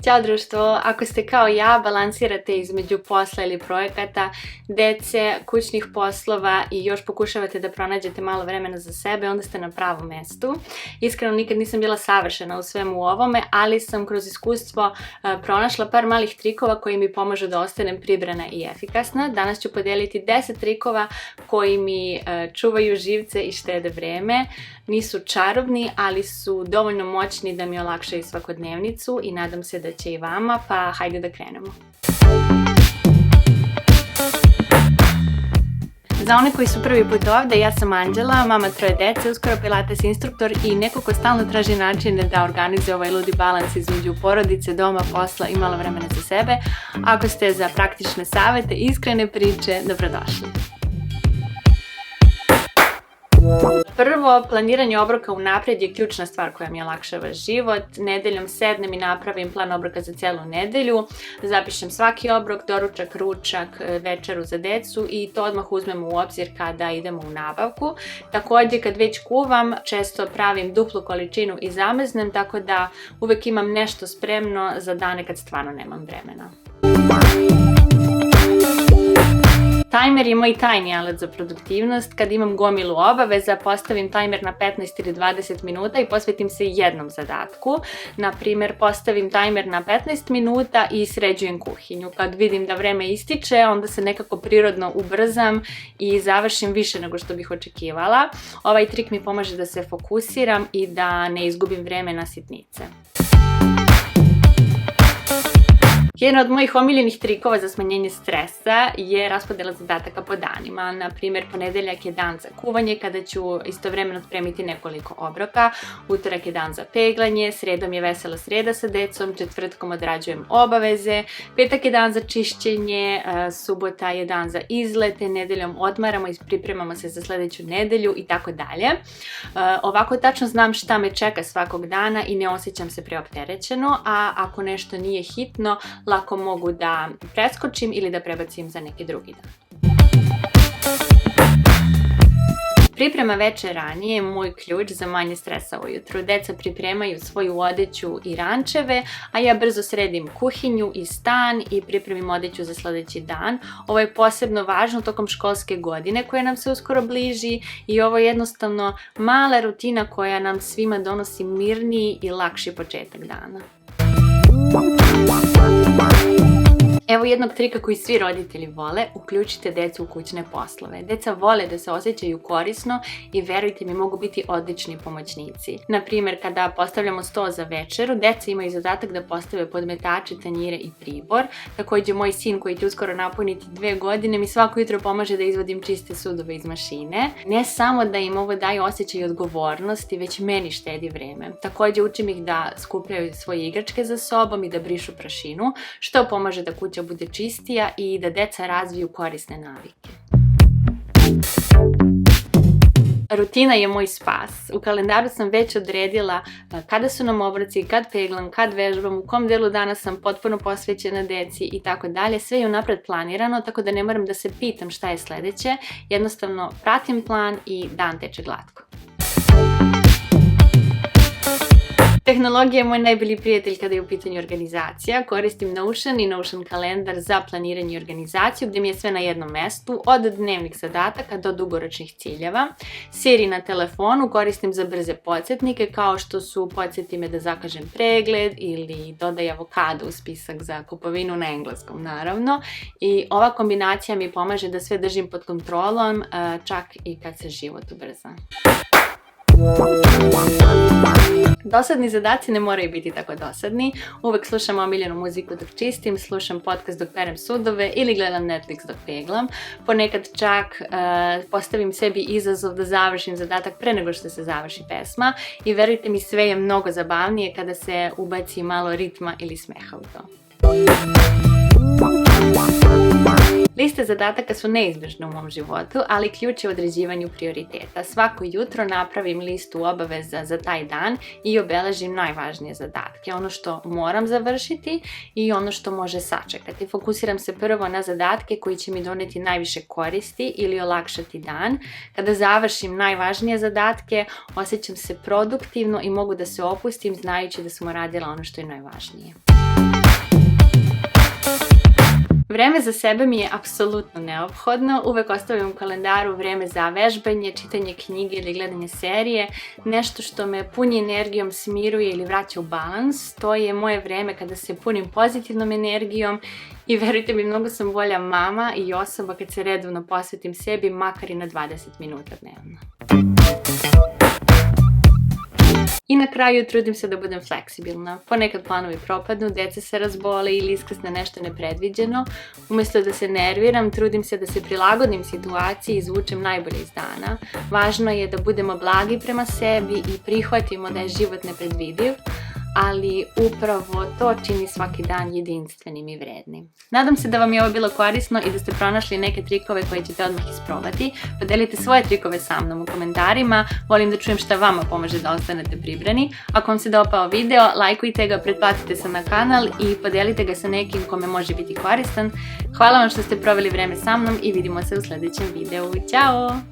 Ćao društvo, ako ste kao ja balansirate između posla ili projekata, dece, kućnih poslova i još pokušavate da pronađete malo vremena za sebe, onda ste na pravom mestu. Iskreno nikad nisam bila savršena u svemu ovome, ali sam kroz iskustvo pronašla par malih trikova koji mi pomažu da ostanem pribrana i efikasna. Danas ću podijeliti 10 trikova koji mi čuvaju živce i štede vreme. Nisu čarobni, ali su dovoljno moćni da mi olakšaju svakodnevnicu i nadam se da će i vama, pa hajde da krenemo. Za one koji su prvi put ovde, ja sam Anđela, mama 3 dece, uskoro pilates instruktor i neko ko stalno traži načine da organizuje ovaj ludi balans između porodice, doma, posla i malo vremena za sebe. Ako ste za praktične savete, iskrene priče, dobrodošli. Prvo, planiranje obroka unapred je ključna stvar koja mi olakšava život. Nedeljom sednem i napravim plan obroka za celu nedelju, zapišem svaki obrok, doručak, ručak, večeru za decu i to odmah uzmemo u obzir kada idemo u nabavku. Također, kad već kuvam, često pravim duplu količinu i zamrznem, tako da uvek imam nešto spremno za dane kad stvarno nemam vremena. Tajmer je moj tajni alat za produktivnost. Kad imam gomilu obaveza, postavim tajmer na 15 ili 20 minuta i posvetim se jednom zadatku. Na primjer, postavim tajmer na 15 minuta i sređujem kuhinju. Kad vidim da vreme ističe, onda se nekako prirodno ubrzam i završim više nego što bih očekivala. Ovaj trik mi pomaže da se fokusiram i da ne izgubim vreme na sitnice. Jedan od mojih omiljenih trikova za smanjenje stresa je raspodela zadataka po danima. Na primjer, ponedeljak je dan za kuvanje kada ću istovremeno spremiti nekoliko obroka, utorak je dan za peglanje, sredom je vesela sreda sa decom, četvrtkom odrađujem obaveze, petak je dan za čišćenje, subota je dan za izlete, nedeljom odmaramo i pripremamo se za sljedeću nedelju i tako dalje. Ovako tačno znam šta me čeka svakog dana i ne osjećam se preopterećeno, a ako nešto nije hitno, lako mogu da preskočim ili da prebacim za neki drugi dan. Priprema veče ranije je moj ključ za manje stresa ujutru. Deca pripremaju svoju odeću i rančeve, a ja brzo sredim kuhinju i stan i pripremim odeću za sljedeći dan. Ovo je posebno važno tokom školske godine koja nam se uskoro bliži i ovo je jednostavno mala rutina koja nam svima donosi mirniji i lakši početak dana. Evo jednog trika koji svi roditelji vole, uključite decu u kućne poslove. Deca vole da se osjećaju korisno i verujte mi, mogu biti odlični pomoćnici. Na primjer, kada postavljamo sto za večeru, deca imaju zadatak da postave podmetače, tanjire i pribor. Također, moj sin koji će uskoro napuniti 2 godine mi svako jutro pomaže da izvodim čiste sudove iz mašine. Ne samo da im ovo daje osjećaj odgovornosti, već meni štedi vreme. Također, učim ih da skupljaju svoje igračke za sobom i da brišu prašinu, što pomaže da kuća bude čistija i da deca razviju korisne navike. Rutina je moj spas. U kalendaru sam već odredila kada su nam obroci, kad peglam, kad vežbam, u kom delu dana sam potpuno posvećena deci i tako dalje. Sve je unapred planirano, tako da ne moram da se pitam šta je sljedeće. Jednostavno pratim plan i dan teče glatko. Tehnologija je moj najbolji prijatelj kada je u pitanju organizacija. Koristim Notion i Notion kalendar za planiranje i organizaciju gdje mi je sve na jednom mestu, od dnevnih zadataka do dugoročnih ciljeva. Siri na telefonu koristim za brze podsjetnike kao što su podsjeti me da zakažem pregled ili dodaj avokado u spisak za kupovinu na engleskom naravno. I ova kombinacija mi pomaže da sve držim pod kontrolom, čak i kad se život ubrza. Dosadni zadaci ne moraju biti tako dosadni. Uvek slušam omiljenu muziku dok čistim, slušam podcast dok perem sudove ili gledam Netflix dok peglam. Ponekad čak postavim sebi izazov da završim zadatak pre nego što se završi pesma i verujte mi, sve je mnogo zabavnije kada se ubaci malo ritma ili smeha u to. Liste zadataka su neizbježne u mom životu, ali ključ je u određivanju prioriteta. Svako jutro napravim listu obaveza za taj dan i obeležim najvažnije zadatke. Ono što moram završiti i ono što može sačekati. Fokusiram se prvo na zadatke koji će mi doneti najviše koristi ili olakšati dan. Kada završim najvažnije zadatke, osjećam se produktivno i mogu da se opustim znajući da sam uradila ono što je najvažnije. Vreme za sebe mi je apsolutno neophodno, uvek ostavljam u kalendaru vreme za vežbanje, čitanje knjige ili gledanje serije, nešto što me puni energijom, smiruje ili vraća u balans. To je moje vreme kada se punim pozitivnom energijom i verujte mi, mnogo sam bolja mama i osoba kad se redovno posvetim sebi, makar i na 20 minuta dnevno. I na kraju trudim se da budem fleksibilna. Ponekad planovi propadnu, deca se razbole ili iskrsne nešto nepredviđeno. Umesto da se nerviram, trudim se da se prilagodim situaciji i izvučem najbolje iz dana. Važno je da budemo blagi prema sebi i prihvatimo da je život nepredvidiv, ali upravo to čini svaki dan jedinstvenim i vrednim. Nadam se da vam je ovo bilo korisno i da ste pronašli neke trikove koje ćete odmah isprobati. Podelite svoje trikove sa mnom u komentarima, volim da čujem šta vama pomaže da ostanete pribrani. Ako vam se dopao video, lajkujte ga, pretplatite se na kanal i podelite ga sa nekim kome može biti koristan. Hvala vam što ste proveli vreme sa mnom i vidimo se u sljedećem videu. Ćao!